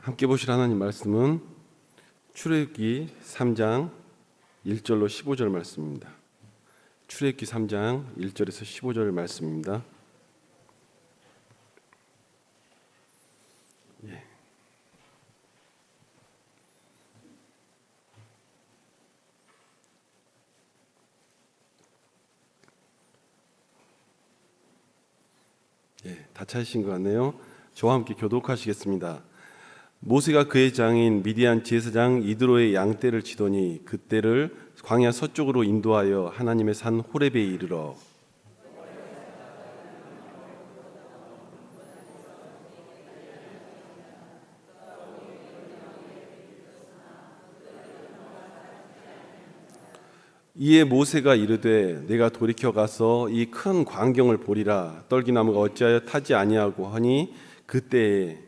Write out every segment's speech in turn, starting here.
함께 보실 하나님 말씀은 출애굽기 3장 1절로 15절 말씀입니다. 출애굽기 3장 1절에서 15절 말씀입니다. 다 찾으신 것 같네요. 저와 함께 교독하시겠습니다. 모세가 그의 장인 미디안 제사장 이드로의 양떼를 치더니 그떼를 광야 서쪽으로 인도하여 하나님의 산 호렙에 이르러 이에 모세가 이르되 내가 돌이켜 가서 이 큰 광경을 보리라. 떨기나무가 어찌하여 타지 아니하고 하니 그때에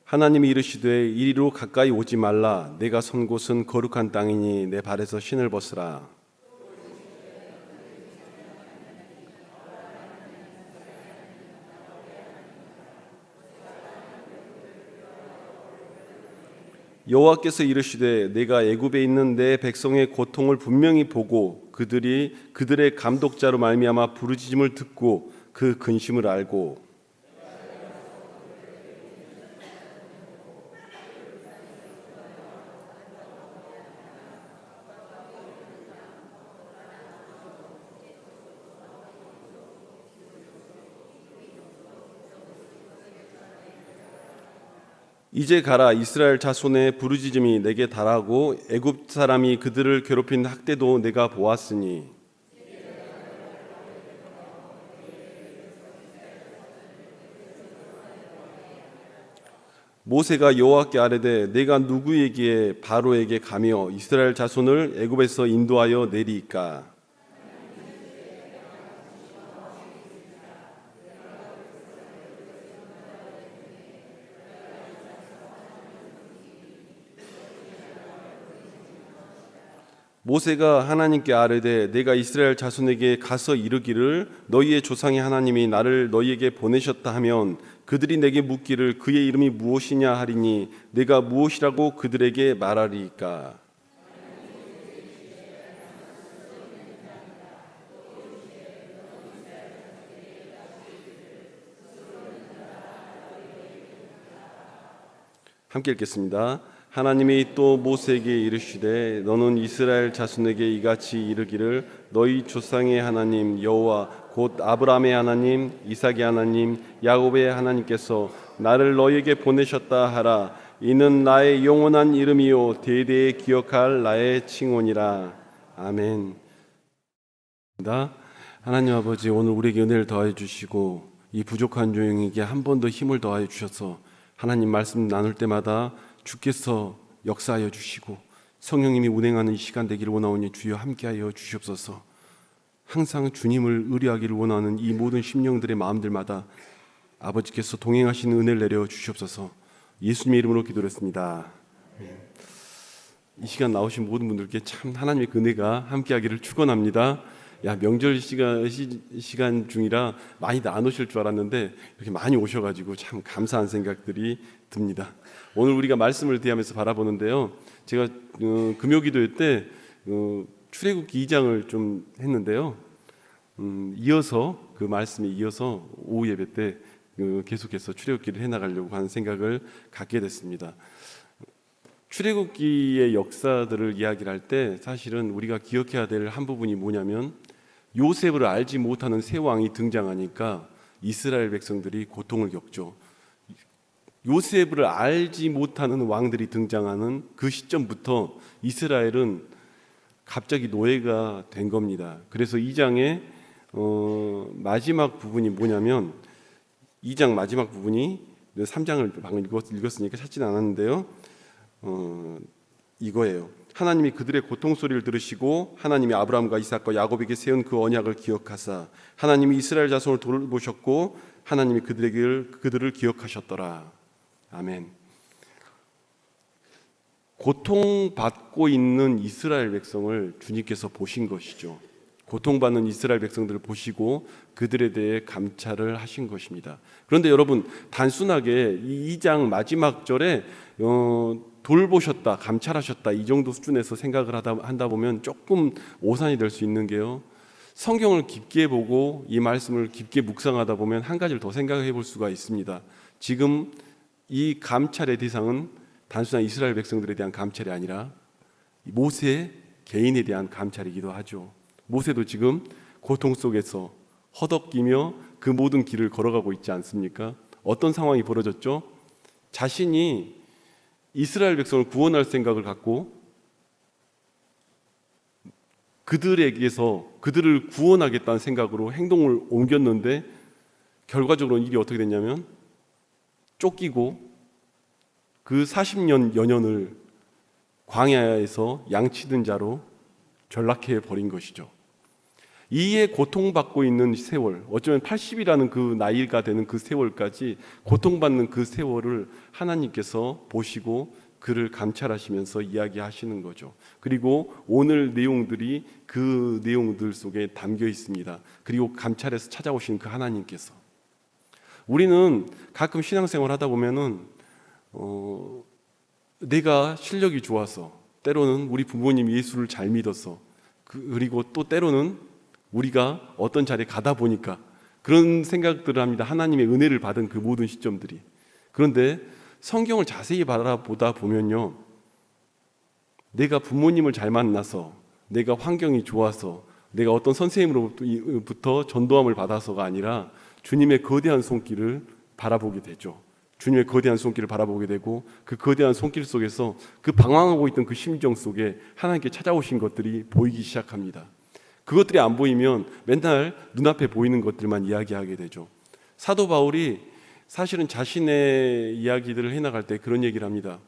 하나님이 이르시되 이리로 가까이 오지 말라. 내가 선 곳은 거룩한 땅이니 내 발에서 신을 벗으라. 여호와께서 이르시되 내가 애굽에 있는 내 백성의 고통을 분명히 보고 그들의 감독자로 말미암아 부르짖음을 듣고 그 근심을 알고 이제 가라. 이스라엘 자손의 부르짖음이 내게 달하고 애굽 사람이 그들을 괴롭힌 학대도 내가 보았으니 모세가 여호와께 아뢰되 내가 누구에게 바로에게 가며 이스라엘 자손을 애굽에서 인도하여 내리이까. 모세가 하나님께 아뢰되 내가 이스라엘 자손에게 가서 이르기를 너희의 조상의 하나님이 나를 너희에게 보내셨다 하면 그들이 내게 묻기를 그의 이름이 무엇이냐 하리니 내가 무엇이라고 그들에게 말하리이까. 함께 읽겠습니다. 하나님이 또 모세에게 이르시되 너는 이스라엘 자손에게 이같이 이르기를 너희 조상의 하나님 여호와 곧 아브라함의 하나님 이삭의 하나님 야곱의 하나님께서 나를 너희에게 보내셨다 하라. 이는 나의 영원한 이름이요 대대에 기억할 나의 칭언이라. 아멘. 하나님 아버지, 오늘 우리에게 은혜를 더해 주시고 이 부족한 종에게 한 번 더 힘을 더해 주셔서 하나님 말씀 나눌 때마다 주께서 역사하여 주시고 성령님이 운행하는 이 시간 되기를 원하오니 주여 함께하여 주시옵소서. 항상 주님을 의뢰하기를 원하는 이 모든 심령들의 마음들마다 아버지께서 동행하시는 은혜를 내려 주시옵소서. 예수님의 이름으로 기도했습니다. 이 시간 나오신 모든 분들께 참 하나님의 은혜가 함께하기를 축원합니다. 명절 시간 중이라 많이 안 오실 줄 알았는데 이렇게 많이 오셔가지고 참 감사한 생각들이 듭니다. 오늘 우리가 말씀을 대하면서 바라보는데요. 제가 금요기도회 때 출애굽기 2장을 좀 했는데요. 이어서 그 말씀에 이어서 오후 예배 때 계속해서 출애굽기를 해나가려고 하는 생각을 갖게 됐습니다. 출애굽기의 역사들을 이야기를 할 때 사실은 우리가 기억해야 될 한 부분이 뭐냐면 요셉을 알지 못하는 새 왕이 등장하니까 이스라엘 백성들이 고통을 겪죠. 요셉을 알지 못하는 왕들이 등장하는 그 시점부터 이스라엘은 갑자기 노예가 된 겁니다. 그래서 2장의 마지막 부분이 뭐냐면 2장 마지막 부분이 3장을 방금 읽었으니까 찾지는 않았는데요. 이거예요. 하나님이 그들의 고통 소리를 들으시고 하나님이 아브라함과 이삭과 야곱에게 세운 그 언약을 기억하사 하나님이 이스라엘 자손을 돌보셨고 하나님이 그들을 기억하셨더라. 아멘. 고통받고 있는 이스라엘 백성을 주님께서 보신 것이죠. 고통받는 이스라엘 백성들을 보시고 그들에 대해 감찰을 하신 것입니다. 그런데 여러분, 단순하게 이 2장 마지막 절에 돌보셨다, 감찰하셨다 이 정도 수준에서 생각을 한다 보면 조금 오산이 될 수 있는 게요, 성경을 깊게 보고 이 말씀을 깊게 묵상하다 보면 한 가지를 더 생각해 볼 수가 있습니다. 지금 이 감찰의 대상은 단순한 이스라엘 백성들에 대한 감찰이 아니라 모세 개인에 대한 감찰이기도 하죠. 모세도 지금 고통 속에서 허덕이며 그 모든 길을 걸어가고 있지 않습니까? 어떤 상황이 벌어졌죠? 자신이 이스라엘 백성을 구원할 생각을 갖고 그들에게서 그들을 구원하겠다는 생각으로 행동을 옮겼는데 결과적으로 일이 어떻게 됐냐면 쫓기고 그 40년 연연을 광야에서 양치던 자로 전락해 버린 것이죠. 이에 고통받고 있는 세월, 어쩌면 80이라는 그 나이가 되는 그 세월까지 고통받는 그 세월을 하나님께서 보시고 그를 감찰하시면서 이야기하시는 거죠. 그리고 오늘 내용들이 그 내용들 속에 담겨 있습니다. 그리고 감찰해서 찾아오신 그 하나님께서, 우리는 가끔 신앙생활 하다 보면은 내가 실력이 좋아서, 때로는 우리 부모님이 예수를 잘 믿어서, 그리고 또 때로는 우리가 어떤 자리에 가다 보니까 그런 생각들을 합니다. 하나님의 은혜를 받은 그 모든 시점들이. 그런데 성경을 자세히 바라보다 보면요, 내가 부모님을 잘 만나서, 내가 환경이 좋아서, 내가 어떤 선생님으로부터 전도함을 받아서가 아니라 주님의 거대한 손길을 바라보게 되죠. 주님의 거대한 손길을 바라보게 되고, 그 거대한 손길 속에서 그 방황하고 있던 그 심정 속에 하나님께 찾아오신 것들이 보이기 시작합니다. 그것들이 안 보이면 맨날 눈앞에 보이는 것들만 이야기하게 되죠. 사도 바울이 사실은 자신의 이야기들을 해나갈 때 그런 얘기를 합니다.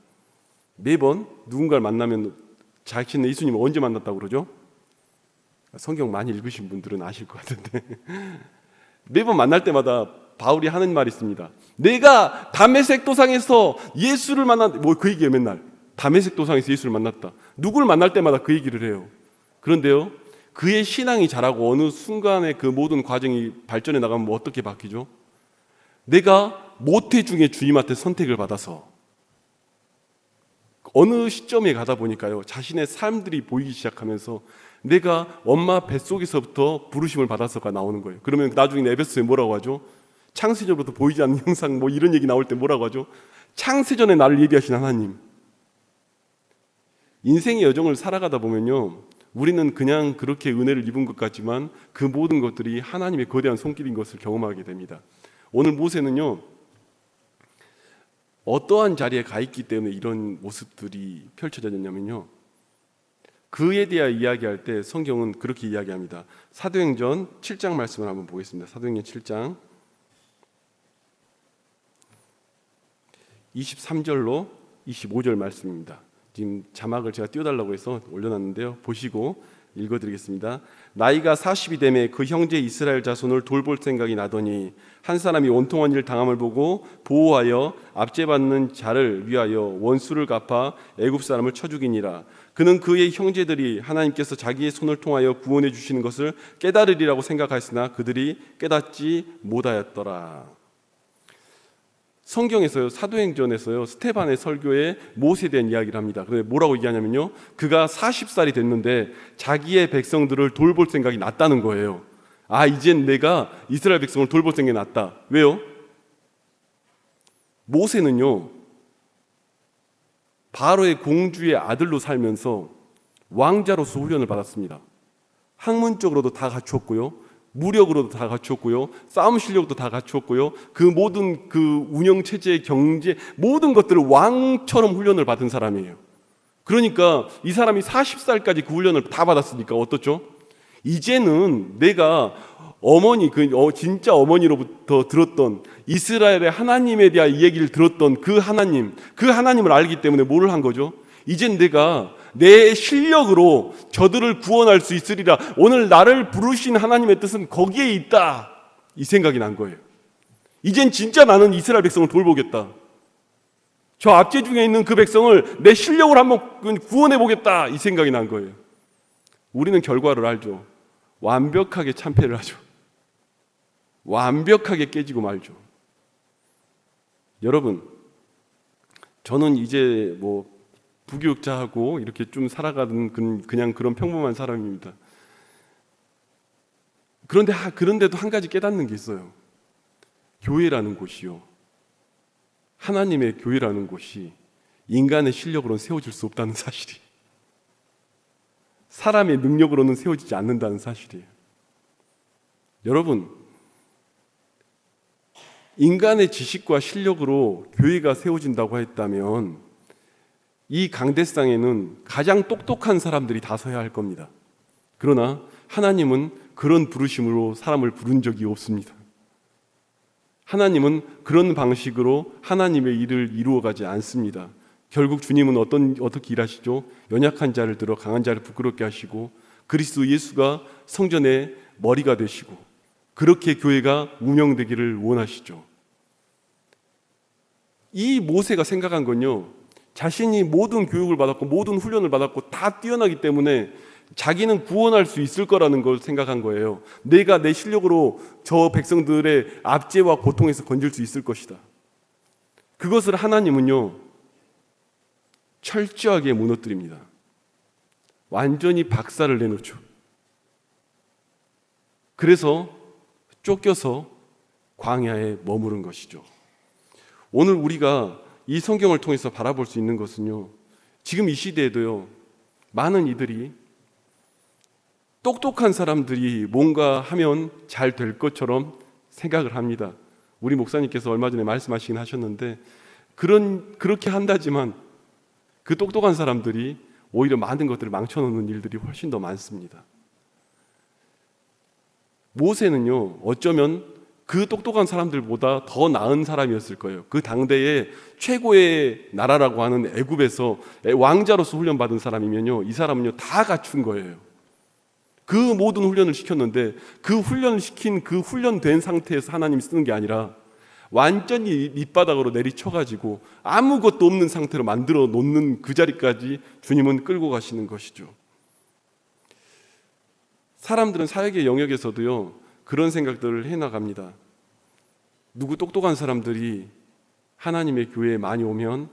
매번 누군가를 만나면 자신의 예수님을 언제 만났다고 그러죠? 성경 많이 읽으신 분들은 아실 것 같은데 매번 만날 때마다 바울이 하는 말이 있습니다. 내가 다메섹 도상에서 예수를 만났다. 뭐 그 얘기예요. 맨날 다메섹 도상에서 예수를 만났다. 누구를 만날 때마다 그 얘기를 해요. 그런데요, 그의 신앙이 자라고 어느 순간에 그 모든 과정이 발전해 나가면 뭐 어떻게 바뀌죠? 내가 모태 중에 주님한테 선택을 받아서 어느 시점에 가다 보니까요, 자신의 삶들이 보이기 시작하면서 내가 엄마 뱃속에서부터 부르심을 받아서가 나오는 거예요. 그러면 나중에 에베소에 뭐라고 하죠? 창세전부터 보이지 않는 형상, 뭐 이런 얘기 나올 때 뭐라고 하죠? 창세전에 나를 예비하신 하나님. 인생의 여정을 살아가다 보면요, 우리는 그냥 그렇게 은혜를 입은 것 같지만 그 모든 것들이 하나님의 거대한 손길인 것을 경험하게 됩니다. 오늘 모세는요, 어떠한 자리에 가 있기 때문에 이런 모습들이 펼쳐졌냐면요, 그에 대해 이야기할 때 성경은 그렇게 이야기합니다. 사도행전 7장 말씀을 한번 보겠습니다. 사도행전 7장 23절로 25절 말씀입니다. 지금 자막을 제가 띄워달라고 해서 올려놨는데요, 보시고 읽어드리겠습니다. 나이가 40이 되매 그 형제 이스라엘 자손을 돌볼 생각이 나더니 한 사람이 원통한 일 당함을 보고 보호하여 압제받는 자를 위하여 원수를 갚아 애굽 사람을 쳐 죽이니라. 그는 그의 형제들이 하나님께서 자기의 손을 통하여 구원해 주시는 것을 깨달으리라고 생각하였으나 그들이 깨닫지 못하였더라. 성경에서요, 사도행전에서요, 스테반의 설교에 모세에 대한 이야기를 합니다. 그런데 뭐라고 얘기하냐면요, 그가 40살이 됐는데 자기의 백성들을 돌볼 생각이 났다는 거예요. 아, 이젠 내가 이스라엘 백성을 돌볼 생각이 났다. 왜요? 모세는요, 바로의 공주의 아들로 살면서 왕자로서 훈련을 받았습니다. 학문적으로도 다 갖추었고요, 무력으로도 다 갖추었고요, 싸움 실력도 다 갖추었고요, 그 모든 그 운영 체제, 경제 모든 것들을 왕처럼 훈련을 받은 사람이에요. 그러니까 이 사람이 40살까지 그 훈련을 다 받았으니까 어떻죠? 이제는 내가 어머니, 진짜 어머니로부터 들었던 이스라엘의 하나님에 대한 이야기를 들었던 그 하나님을 알기 때문에 뭐를 한 거죠? 이젠 내가 내 실력으로 저들을 구원할 수 있으리라. 오늘 나를 부르신 하나님의 뜻은 거기에 있다. 이 생각이 난 거예요. 이젠 진짜 나는 이스라엘 백성을 돌보겠다. 저 압제 중에 있는 그 백성을 내 실력으로 한번 구원해 보겠다, 이 생각이 난 거예요. 우리는 결과를 알죠. 완벽하게 참패를 하죠. 완벽하게 깨지고 말죠. 여러분, 저는 이제 뭐 부교육자하고 이렇게 좀 살아가는 그냥 그런 평범한 사람입니다. 그런데도 한 가지 깨닫는 게 있어요. 교회라는 곳이요, 하나님의 교회라는 곳이 인간의 실력으로는 세워질 수 없다는 사실이, 사람의 능력으로는 세워지지 않는다는 사실이에요. 여러분, 인간의 지식과 실력으로 교회가 세워진다고 했다면 이 강대상에는 가장 똑똑한 사람들이 다 서야 할 겁니다. 그러나 하나님은 그런 부르심으로 사람을 부른 적이 없습니다. 하나님은 그런 방식으로 하나님의 일을 이루어가지 않습니다. 결국 주님은 어떻게 일하시죠? 연약한 자를 들어 강한 자를 부끄럽게 하시고 그리스도 예수가 성전의 머리가 되시고 그렇게 교회가 운영되기를 원하시죠. 이 모세가 생각한 건요, 자신이 모든 교육을 받았고 모든 훈련을 받았고 다 뛰어나기 때문에 자기는 구원할 수 있을 거라는 걸 생각한 거예요. 내가 내 실력으로 저 백성들의 압제와 고통에서 건질 수 있을 것이다. 그것을 하나님은요, 철저하게 무너뜨립니다. 완전히 박살을 내놓죠. 그래서 쫓겨서 광야에 머무른 것이죠. 오늘 우리가 이 성경을 통해서 바라볼 수 있는 것은요, 지금 이 시대에도요, 많은 이들이 똑똑한 사람들이 뭔가 하면 잘 될 것처럼 생각을 합니다. 우리 목사님께서 얼마 전에 말씀하시긴 하셨는데, 그렇게 한다지만 그 똑똑한 사람들이 오히려 많은 것들을 망쳐놓는 일들이 훨씬 더 많습니다. 모세는요, 어쩌면 그 똑똑한 사람들보다 더 나은 사람이었을 거예요. 그 당대의 최고의 나라라고 하는 애굽에서 왕자로서 훈련받은 사람이면요, 이 사람은요 다 갖춘 거예요. 그 모든 훈련을 시켰는데 그 훈련을 시킨 그 훈련된 상태에서 하나님이 쓰는 게 아니라 완전히 밑바닥으로 내리쳐가지고 아무것도 없는 상태로 만들어 놓는 그 자리까지 주님은 끌고 가시는 것이죠. 사람들은 사역의 영역에서도요, 그런 생각들을 해나갑니다. 누구 똑똑한 사람들이 하나님의 교회에 많이 오면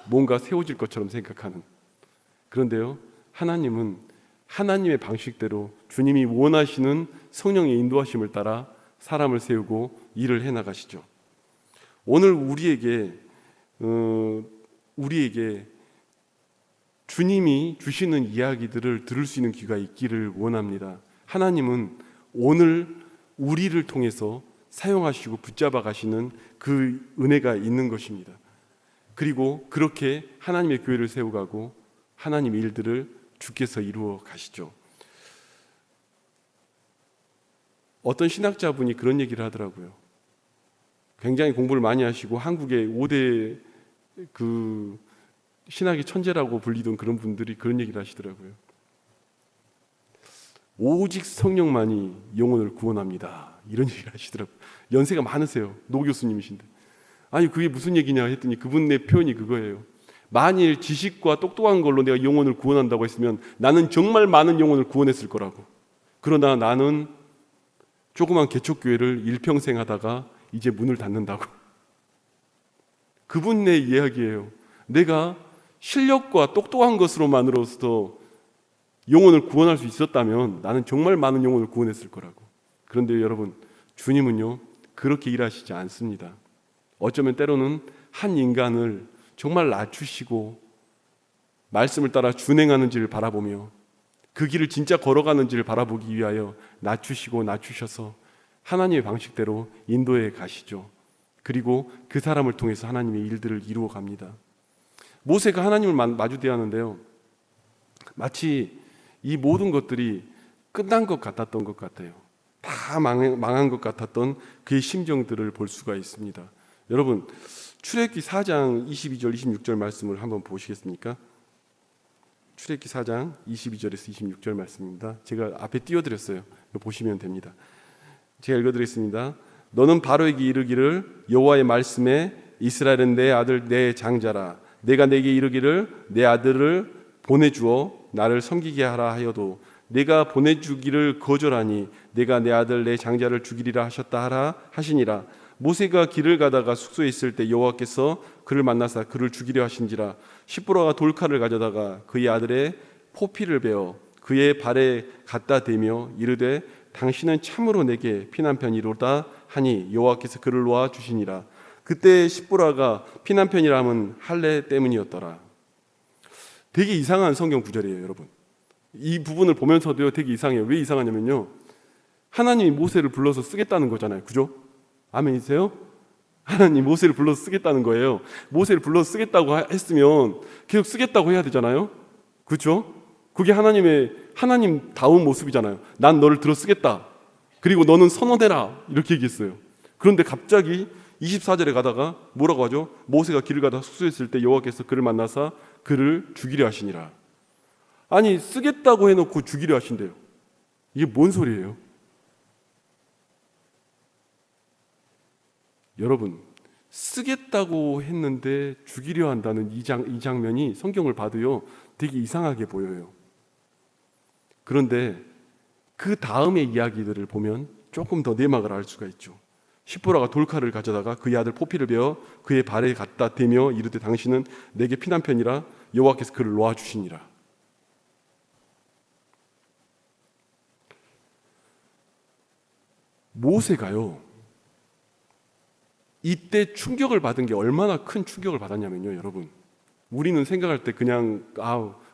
뭔가 세워질 것처럼 생각하는. 그런데요, 하나님은 하나님의 방식대로 주님이 원하시는 성령의 인도하심을 따라 사람을 세우고 일을 해나가시죠. 오늘 우리에게 주님이 주시는 이야기들을 들을 수 있는 귀가 있기를 원합니다. 하나님은 오늘 우리를 통해서 사용하시고 붙잡아 가시는 그 은혜가 있는 것입니다. 그리고 그렇게 하나님의 교회를 세워가고 하나님의 일들을 주께서 이루어 가시죠. 어떤 신학자분이 그런 얘기를 하더라고요. 굉장히 공부를 많이 하시고 한국의 5대 그 신학의 천재라고 불리던 그런 분들이 그런 얘기를 하시더라고요. 오직 성령만이 영혼을 구원합니다, 이런 얘기를 하시더라고요. 연세가 많으세요. 노 교수님이신데. 아니 그게 무슨 얘기냐 했더니 그분의 표현이 그거예요. 만일 지식과 똑똑한 걸로 내가 영혼을 구원한다고 했으면 나는 정말 많은 영혼을 구원했을 거라고. 그러나 나는 조그만 개척교회를 일평생 하다가 이제 문을 닫는다고. 그분의 이야기예요. 내가 실력과 똑똑한 것으로만으로서 영혼을 구원할 수 있었다면 나는 정말 많은 영혼을 구원했을 거라고. 그런데 여러분, 주님은요 그렇게 일하시지 않습니다. 어쩌면 때로는 한 인간을 정말 낮추시고 말씀을 따라 준행하는지를 바라보며 그 길을 진짜 걸어가는지를 바라보기 위하여 낮추셔서 하나님의 방식대로 인도해 가시죠. 그리고 그 사람을 통해서 하나님의 일들을 이루어 갑니다. 모세가 하나님을 마주대하는데요, 마치 이 모든 것들이 끝난 것 같았던 것 같아요. 다 망한 것 같았던 그의 심정들을 볼 수가 있습니다. 여러분, 출애굽기 4장 22절 26절 말씀을 한번 보시겠습니까? 출애굽기 4장 22절에서 26절 말씀입니다. 제가 앞에 띄워드렸어요. 보시면 됩니다. 제가 읽어드리겠습니다. 너는 바로에게 이르기를 여호와의 말씀에 이스라엘은 내 아들 내 장자라. 내가 내게 이르기를 내 아들을 보내주어 나를 섬기게 하라 하여도 내가 보내주기를 거절하니 내가 내 아들 내 장자를 죽이리라 하셨다 하라 하시니라. 모세가 길을 가다가 숙소에 있을 때 여호와께서 그를 만나사 그를 죽이려 하신지라. 십부라가 돌칼을 가져다가 그의 아들의 포피를 베어 그의 발에 갖다 대며 이르되 당신은 참으로 내게 피난편이로다 하니 여호와께서 그를 놓아 주시니라. 그때 십부라가 피난편이라 함은 할례 때문이었더라. 되게 이상한 성경 구절이에요, 여러분. 이 부분을 보면서도요, 되게 이상해요. 왜 이상하냐면요, 하나님이 모세를 불러서 쓰겠다는 거잖아요, 그죠? 아멘이세요? 하나님 모세를 불러서 쓰겠다는 거예요. 모세를 불러서 쓰겠다고 했으면 계속 쓰겠다고 해야 되잖아요, 그렇죠? 그게 하나님다운 모습이잖아요. 난 너를 들어 쓰겠다. 그리고 너는 선언해라. 이렇게 얘기했어요. 그런데 갑자기 24절에 가다가 뭐라고 하죠? 모세가 길을 가다 숙소했을 때 여호와께서 그를 만나사 그를 죽이려 하시니라. 아니, 쓰겠다고 해놓고 죽이려 하신대요. 이게 뭔 소리예요? 여러분, 쓰겠다고 했는데 죽이려 한다는 이 장면이 성경을 봐도요, 되게 이상하게 보여요. 그런데 그 다음의 이야기들을 보면 조금 더 내막을 알 수가 있죠. 십부라가 돌칼을 가져다가 그의 아들 포피를 베어 그의 발에 갖다 대며 이르되 당신은 내게 피난편이라 여호와께서 그를 놓아주시니라. 모세가요, 이때 충격을 받은 게 얼마나 큰 충격을 받았냐면요, 여러분, 우리는 생각할 때 그냥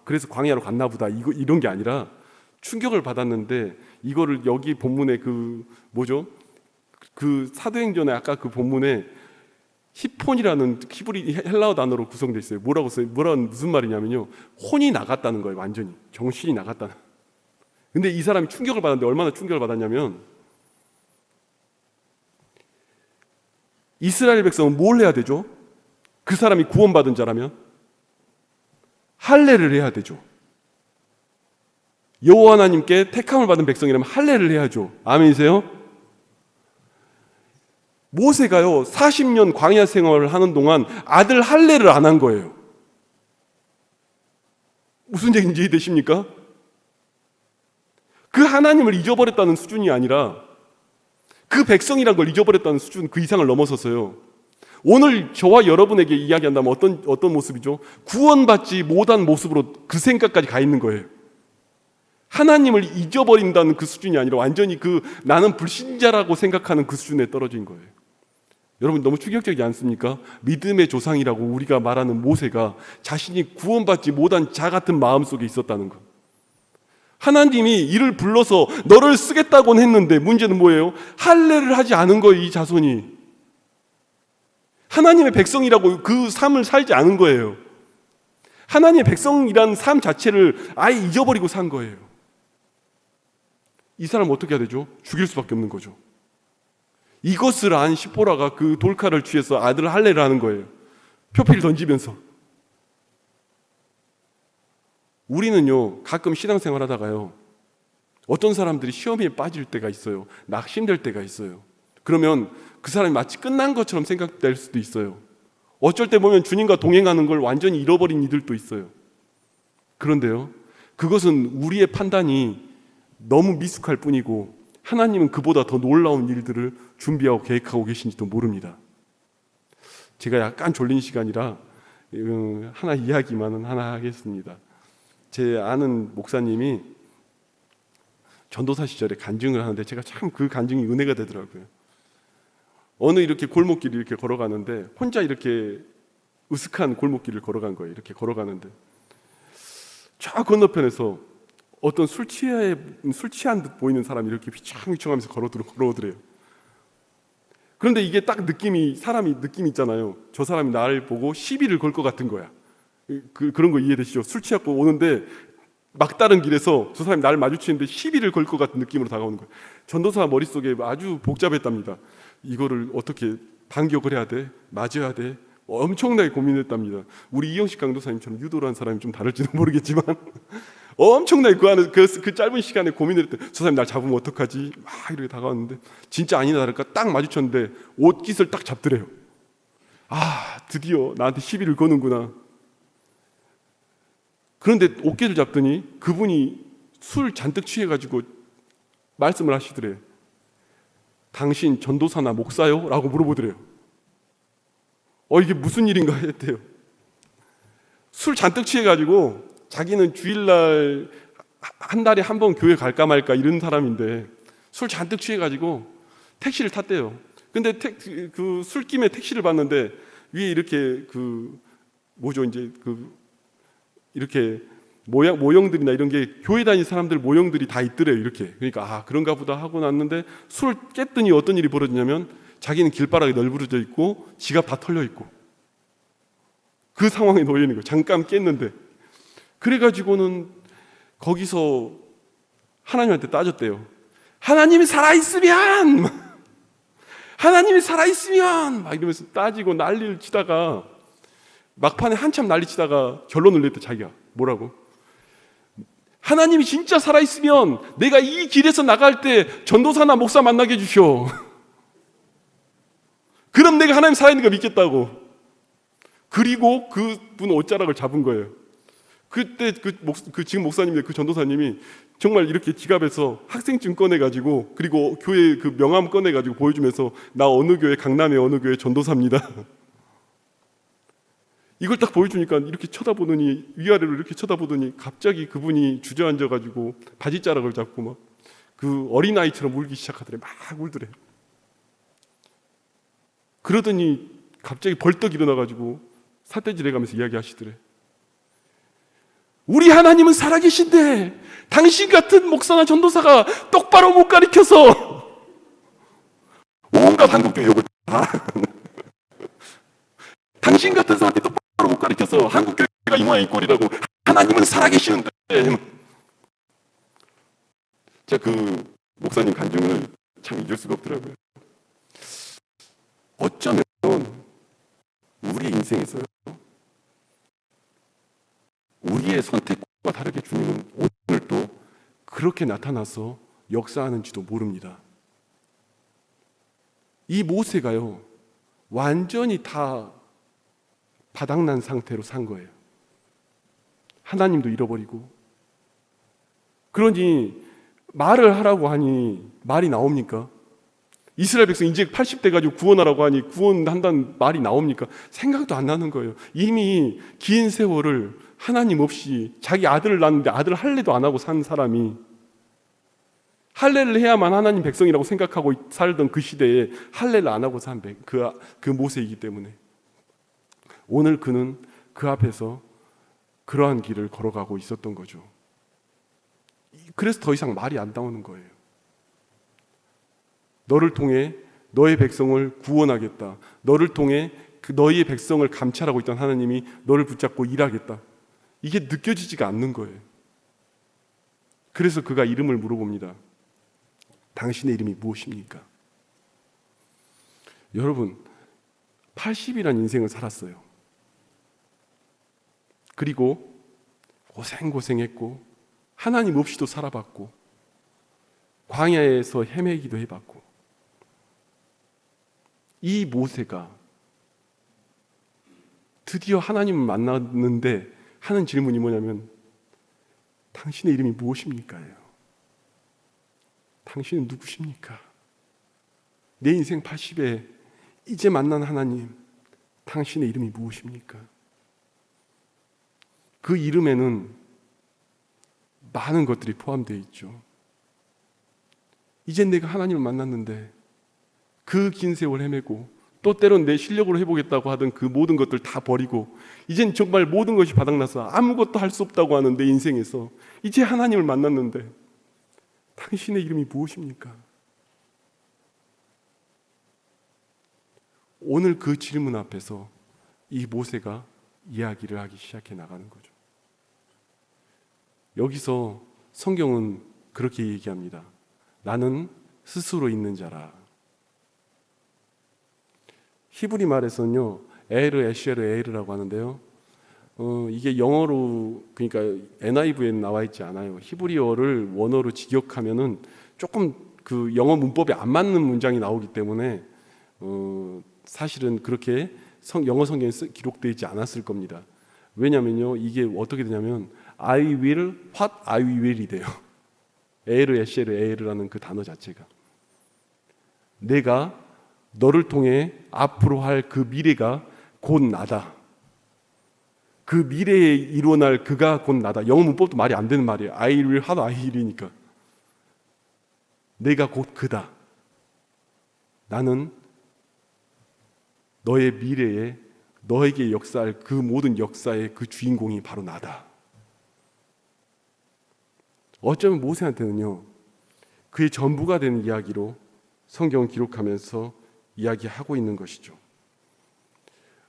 그래서 광야로 갔나 보다 이런 게 아니라 충격을 받았는데, 이거를 여기 본문에 그 사도행전에 아까 그 본문에 히폰이라는 헬라어 단어로 구성되어 있어요. 무슨 말이냐면요, 혼이 나갔다는 거예요. 완전히 정신이 나갔다는. 근데 이 사람이 충격을 받았는데 얼마나 충격을 받았냐면, 이스라엘 백성은 뭘 해야 되죠? 그 사람이 구원받은 자라면 할례를 해야 되죠. 여호와 하나님께 택함을 받은 백성이라면 할례를 해야죠. 아멘이세요? 모세가요, 40년 광야 생활을 하는 동안 아들 할례를 안 한 거예요. 무슨 얘기인지 이해되십니까? 그 하나님을 잊어버렸다는 수준이 아니라 그 백성이란 걸 잊어버렸다는 수준, 그 이상을 넘어섰어요. 오늘 저와 여러분에게 이야기한다면 어떤 모습이죠? 구원받지 못한 모습으로 그 생각까지 가 있는 거예요. 하나님을 잊어버린다는 그 수준이 아니라 완전히 나는 불신자라고 생각하는 그 수준에 떨어진 거예요. 여러분, 너무 충격적이지 않습니까? 믿음의 조상이라고 우리가 말하는 모세가 자신이 구원받지 못한 자 같은 마음 속에 있었다는 것. 하나님이 이를 불러서 너를 쓰겠다고는 했는데 문제는 뭐예요? 할례를 하지 않은 거예요. 이 자손이 하나님의 백성이라고 그 삶을 살지 않은 거예요. 하나님의 백성이라는 삶 자체를 아예 잊어버리고 산 거예요. 이 사람 어떻게 해야 되죠? 죽일 수밖에 없는 거죠. 이것을 안 십보라가 그 돌칼을 취해서 아들 할례를 하는 거예요. 표피를 던지면서. 우리는요, 가끔 신앙생활 하다가요, 어떤 사람들이 시험에 빠질 때가 있어요. 낙심될 때가 있어요. 그러면 그 사람이 마치 끝난 것처럼 생각될 수도 있어요. 어쩔 때 보면 주님과 동행하는 걸 완전히 잃어버린 이들도 있어요. 그런데요, 그것은 우리의 판단이 너무 미숙할 뿐이고 하나님은 그보다 더 놀라운 일들을 준비하고 계획하고 계신지도 모릅니다. 제가 약간 졸린 시간이라 하나 이야기만은 하나 하겠습니다. 제 아는 목사님이 전도사 시절에 간증을 하는데 제가 참 그 간증이 은혜가 되더라고요. 어느 이렇게 골목길을 이렇게 걸어가는데 혼자 이렇게 으슥한 골목길을 걸어간 거예요. 이렇게 걸어가는데 저 건너편에서 어떤 술 취한 듯 보이는 사람이 이렇게 휘청휘청하면서 걸어오더래요. 그런데 이게 딱 사람이 느낌이 있잖아요. 저 사람이 나를 보고 시비를 걸 것 같은 거야. 그런 거 이해되시죠? 술 취하고 오는데 막다른 길에서 저 사람이 나를 마주치는데 시비를 걸 것 같은 느낌으로 다가오는 거예요. 전도사 머릿속에 아주 복잡했답니다. 이거를 어떻게 반격을 해야 돼? 맞아야 돼? 엄청나게 고민했답니다. 우리 이영식 강도사님처럼 유도를 한 사람이 좀 다를지는 모르겠지만 엄청나게 그 짧은 시간에 고민을 했대. 저 사람이 날 잡으면 어떡하지? 막 이렇게 다가왔는데 진짜 아니나 다를까 딱 마주쳤는데 옷깃을 딱 잡더래요. 드디어 나한테 시비를 거는구나. 그런데 어깨를 잡더니 그분이 술 잔뜩 취해가지고 말씀을 하시더래요. 당신 전도사나 목사요? 라고 물어보더래요. 이게 무슨 일인가 했대요. 술 잔뜩 취해가지고 자기는 주일날 한 달에 한 번 교회 갈까 말까 이런 사람인데 술 잔뜩 취해가지고 택시를 탔대요. 근데 그 술김에 택시를 봤는데 위에 이렇게 이렇게 모형들이나 이런 게 교회 다니는 사람들 모형들이 다 있더래요. 이렇게. 그러니까 그런가 보다 하고 났는데 술을 깼더니 어떤 일이 벌어지냐면 자기는 길바닥에 널브러져 있고 지갑 다 털려 있고 그 상황에 놓여 있는 거예요. 잠깐 깼는데. 그래가지고는 거기서 하나님한테 따졌대요. 하나님이 살아있으면 막 이러면서 따지고 난리를 치다가 막판에 한참 난리 치다가 결론을 냈대. 자기가 뭐라고? 하나님이 진짜 살아있으면 내가 이 길에서 나갈 때 전도사나 목사 만나게 해주셔. 그럼 내가 하나님 살아있는 거 믿겠다고. 그리고 그분 옷자락을 잡은 거예요. 그때 지금 목사님인데 그 전도사님이 정말 이렇게 지갑에서 학생증 꺼내가지고 그리고 교회 그 명함 꺼내가지고 보여주면서 나 어느 교회 강남의 어느 교회 전도사입니다. 이걸 딱 보여주니까 이렇게 쳐다보더니 위아래로 이렇게 쳐다보더니 갑자기 그분이 주저앉아가지고 바지자락을 잡고 막 그 어린아이처럼 울기 시작하더래. 막 울더래. 그러더니 갑자기 벌떡 일어나가지고 삿대질해가면서 이야기하시더래. 우리 하나님은 살아계신데 당신 같은 목사나 전도사가 똑바로 못 가르쳐서 온갖 한국교회 욕을 다 당신 같은 사람한테 똑바로 못 가르쳐서 한국교회가 이 모양이 꼴이라고. 하나님은 살아계시는데. 제가 그 목사님 간증을 참 잊을 수가 없더라고요. 어쩌면 우리 인생에서요, 우리의 선택과 다르게 주님은 오늘 또 그렇게 나타나서 역사하는지도 모릅니다. 이 모세가요, 완전히 다 바닥난 상태로 산 거예요. 하나님도 잃어버리고. 그러니 말을 하라고 하니 말이 나옵니까? 이스라엘 백성 이제 80대 가지고 구원하라고 하니 구원한다는 말이 나옵니까? 생각도 안 나는 거예요. 이미 긴 세월을 하나님 없이 자기 아들을 낳았는데 아들 할례도 안 하고 산 사람이 할례를 해야만 하나님 백성이라고 생각하고 살던 그 시대에 할례를 안 하고 산 그 모세이기 때문에 오늘 그는 그 앞에서 그러한 길을 걸어가고 있었던 거죠. 그래서 더 이상 말이 안 나오는 거예요. 너를 통해 너의 백성을 구원하겠다. 너를 통해 너희의 백성을 감찰하고 있던 하나님이 너를 붙잡고 일하겠다. 이게 느껴지지가 않는 거예요. 그래서 그가 이름을 물어봅니다. 당신의 이름이 무엇입니까? 여러분, 80이란 인생을 살았어요. 그리고 고생했고 하나님 없이도 살아봤고 광야에서 헤매기도 해봤고 이 모세가 드디어 하나님을 만났는데 하는 질문이 뭐냐면 당신의 이름이 무엇입니까? 당신은 누구십니까? 내 인생 80에 이제 만난 하나님, 당신의 이름이 무엇입니까? 그 이름에는 많은 것들이 포함되어 있죠. 이젠 내가 하나님을 만났는데 그 긴 세월 헤매고 또 때론 내 실력으로 해보겠다고 하던 그 모든 것들 다 버리고 이젠 정말 모든 것이 바닥나서 아무것도 할 수 없다고 하는 내 인생에서 이제 하나님을 만났는데 당신의 이름이 무엇입니까? 오늘 그 질문 앞에서 이 모세가 이야기를 하기 시작해 나가는 거죠. 여기서 성경은 그렇게 얘기합니다. 나는 스스로 있는 자라. 히브리 말에서는요, 에르, 에쉐르, 에르라고 하는데요. 이게 영어로, 그러니까 NIV에는 나와 있지 않아요. 히브리어를 원어로 직역하면은 조금 그 영어 문법에 안 맞는 문장이 나오기 때문에 사실은 그렇게 영어 성경에 기록되지 않았을 겁니다. 왜냐면요, 이게 어떻게 되냐면 I will what I will이 돼요. 에르 에셰르 에르라는 그 단어 자체가 내가 너를 통해 앞으로 할 그 미래가 곧 나다. 그 미래에 일어날 그가 곧 나다. 영어 문법도 말이 안 되는 말이에요. I will 하도 I will이니까 내가 곧 그다. 나는 너의 미래에 너에게 역사할 그 모든 역사의 그 주인공이 바로 나다. 어쩌면 모세한테는요, 그의 전부가 되는 이야기로 성경을 기록하면서 이야기하고 있는 것이죠.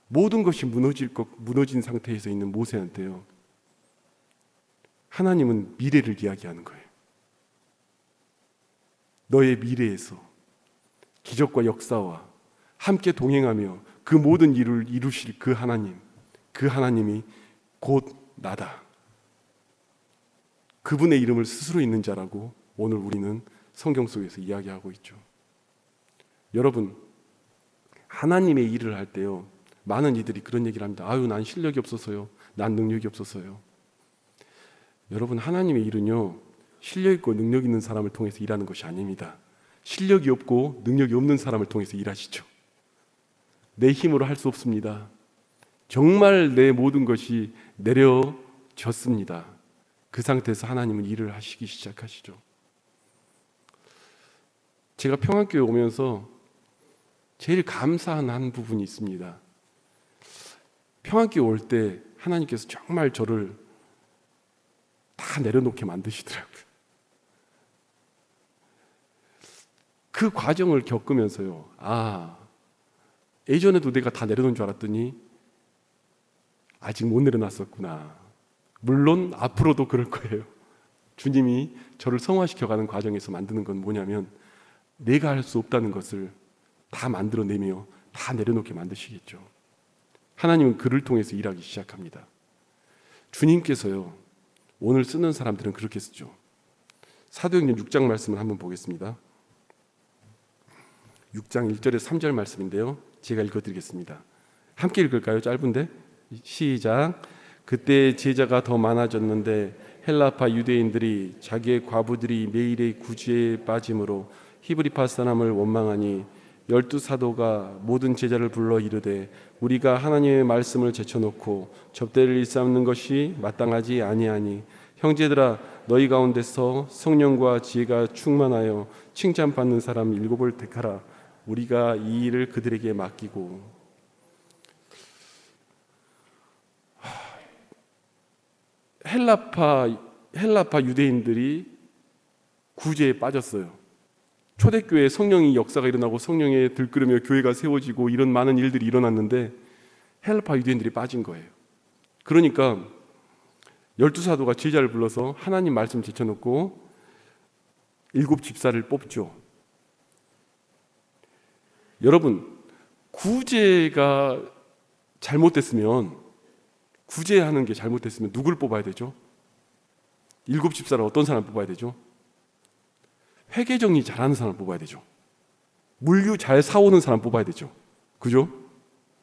모든 것이 무너진 상태에서 있는 모세한테요, 하나님은 미래를 이야기하는 거예요. 너의 미래에서 기적과 역사와 함께 동행하며 그 모든 일을 이루실 그 하나님이 곧 나다. 그분의 이름을 스스로 있는 자라고 오늘 우리는 성경 속에서 이야기하고 있죠. 여러분, 하나님의 일을 할 때요, 많은 이들이 그런 얘기를 합니다. 아유, 난 실력이 없어서요. 난 능력이 없어서요. 여러분, 하나님의 일은요, 실력 있고 능력 있는 사람을 통해서 일하는 것이 아닙니다. 실력이 없고 능력이 없는 사람을 통해서 일하시죠. 내 힘으로 할 수 없습니다. 정말 내 모든 것이 내려졌습니다. 그 상태에서 하나님은 일을 하시기 시작하시죠. 제가 평안교회 오면서 제일 감사한 한 부분이 있습니다. 평안교회 올 때 하나님께서 정말 저를 다 내려놓게 만드시더라고요. 그 과정을 겪으면서요, 예전에도 내가 다 내려놓은 줄 알았더니 아직 못 내려놨었구나. 물론 앞으로도 그럴 거예요. 주님이 저를 성화시켜가는 과정에서 만드는 건 뭐냐면 내가 할 수 없다는 것을 다 만들어내며 다 내려놓게 만드시겠죠. 하나님은 그를 통해서 일하기 시작합니다. 주님께서요, 오늘 쓰는 사람들은 그렇게 쓰죠. 사도행전 6장 말씀을 한번 보겠습니다. 6장 1절에서 3절 말씀인데요, 제가 읽어드리겠습니다. 함께 읽을까요? 짧은데 시작. 그때 제자가 더 많아졌는데 헬라파 유대인들이 자기의 과부들이 매일의 구제에 빠짐으로 히브리파 사람을 원망하니 12사도가 모든 제자를 불러 이르되 우리가 하나님의 말씀을 제쳐놓고 접대를 일삼는 것이 마땅하지 아니하니 형제들아 너희 가운데서 성령과 지혜가 충만하여 칭찬받는 사람 7을 택하라. 우리가 이 일을 그들에게 맡기고. 헬라파 유대인들이 구제에 빠졌어요. 초대교회에 성령의 역사가 일어나고 성령에 들끓으며 교회가 세워지고 이런 많은 일들이 일어났는데 헬라파 유대인들이 빠진 거예요. 그러니까 12사도가 제자를 불러서 하나님 말씀 제쳐놓고 7집사를 뽑죠. 여러분, 구제가 잘못됐으면, 구제하는 게 잘못됐으면 누굴 뽑아야 되죠? 7집사를 어떤 사람 뽑아야 되죠? 회계정리 잘하는 사람 뽑아야 되죠. 물류 잘 사오는 사람 뽑아야 되죠. 그죠?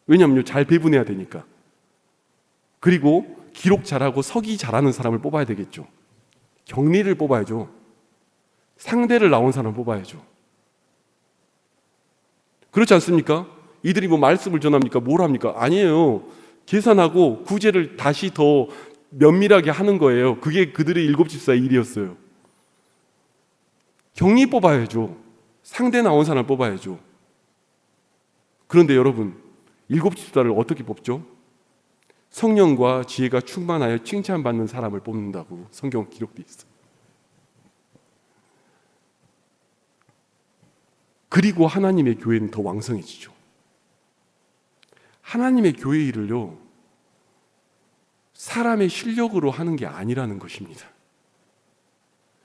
왜냐하면 잘 배분해야 되니까. 그리고 기록 잘하고 서기 잘하는 사람을 뽑아야 되겠죠. 격리를 뽑아야죠. 상대를 나온 사람을 뽑아야죠. 그렇지 않습니까? 이들이 뭐 말씀을 전합니까? 뭘 합니까? 아니에요. 계산하고 구제를 다시 더 면밀하게 하는 거예요. 그게 그들의 7집사의 일이었어요. 격리 뽑아야죠. 상대 나온 사람 뽑아야죠. 그런데 여러분, 7집사를 어떻게 뽑죠? 성령과 지혜가 충만하여 칭찬받는 사람을 뽑는다고 성경 기록되어 있어요. 그리고 하나님의 교회는 더 왕성해지죠. 하나님의 교회 일을요, 사람의 실력으로 하는 게 아니라는 것입니다.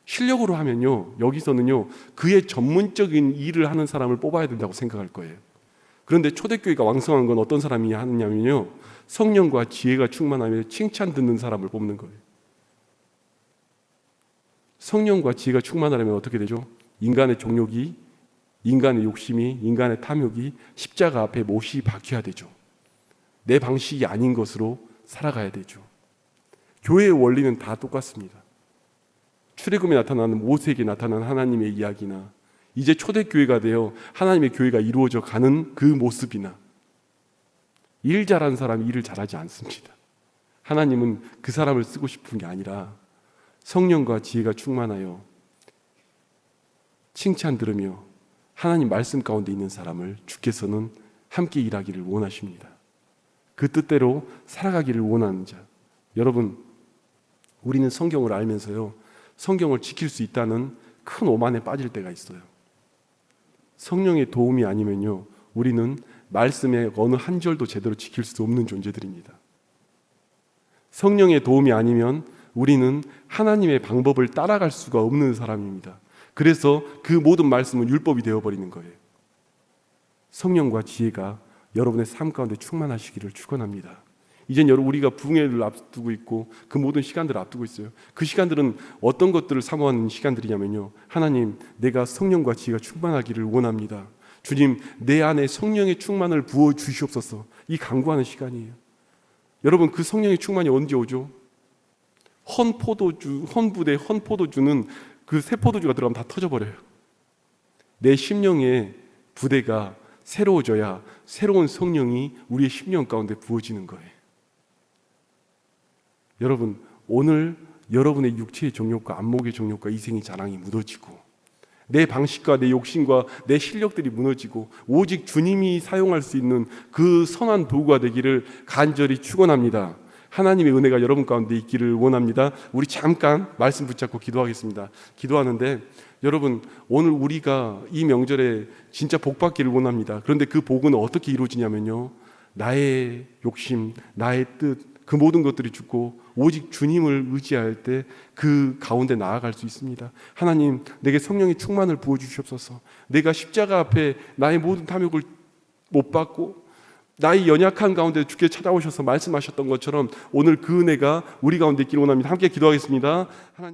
실력으로 하면요, 여기서는요, 그의 전문적인 일을 하는 사람을 뽑아야 된다고 생각할 거예요. 그런데 초대교회가 왕성한 건 어떤 사람이 하느냐면요, 성령과 지혜가 충만하며 칭찬 듣는 사람을 뽑는 거예요. 성령과 지혜가 충만하려면 어떻게 되죠? 인간의 종욕이, 인간의 욕심이, 인간의 탐욕이 십자가 앞에 못이 박혀야 되죠. 내 방식이 아닌 것으로 살아가야 되죠. 교회의 원리는 다 똑같습니다. 출애굽에 나타나는 모세에게 나타난 하나님의 이야기나 이제 초대교회가 되어 하나님의 교회가 이루어져 가는 그 모습이나 일 잘하는 사람이 일을 잘하지 않습니다. 하나님은 그 사람을 쓰고 싶은 게 아니라 성령과 지혜가 충만하여 칭찬 들으며 하나님 말씀 가운데 있는 사람을 주께서는 함께 일하기를 원하십니다. 그 뜻대로 살아가기를 원하는 자. 여러분, 우리는 성경을 알면서요, 성경을 지킬 수 있다는 큰 오만에 빠질 때가 있어요. 성령의 도움이 아니면요, 우리는 말씀의 어느 한 절도 제대로 지킬 수 없는 존재들입니다. 성령의 도움이 아니면 우리는 하나님의 방법을 따라갈 수가 없는 사람입니다. 그래서 그 모든 말씀은 율법이 되어버리는 거예요. 성령과 지혜가 여러분의 삶 가운데 충만하시기를 축원합니다. 이젠 우리가 부흥회를 앞두고 있고 그 모든 시간들을 앞두고 있어요. 그 시간들은 어떤 것들을 사모하는 시간들이냐면요, 하나님, 내가 성령과 지혜가 충만하기를 원합니다. 주님, 내 안에 성령의 충만을 부어 주시옵소서. 이 간구하는 시간이에요. 여러분, 그 성령의 충만이 언제 오죠? 헌부대 헌포도주는 그 새 포도주가 들어가면 다 터져버려요. 내 심령의 부대가 새로워져야 새로운 성령이 우리의 심령 가운데 부어지는 거예요. 여러분, 오늘 여러분의 육체의 정욕과 안목의 정욕과 이생의 자랑이 무너지고 내 방식과 내 욕심과 내 실력들이 무너지고 오직 주님이 사용할 수 있는 그 선한 도구가 되기를 간절히 축원합니다. 하나님의 은혜가 여러분 가운데 있기를 원합니다. 우리 잠깐 말씀 붙잡고 기도하겠습니다. 기도하는데 여러분, 오늘 우리가 이 명절에 진짜 복 받기를 원합니다. 그런데 그 복은 어떻게 이루어지냐면요, 나의 욕심, 나의 뜻, 그 모든 것들이 죽고 오직 주님을 의지할 때 그 가운데 나아갈 수 있습니다. 하나님, 내게 성령의 충만을 부어주시옵소서. 내가 십자가 앞에 나의 모든 탐욕을 못 받고 나의 연약한 가운데 주께 찾아오셔서 말씀하셨던 것처럼 오늘 그 은혜가 우리 가운데 있기를 원합니다. 함께 기도하겠습니다. 하나님.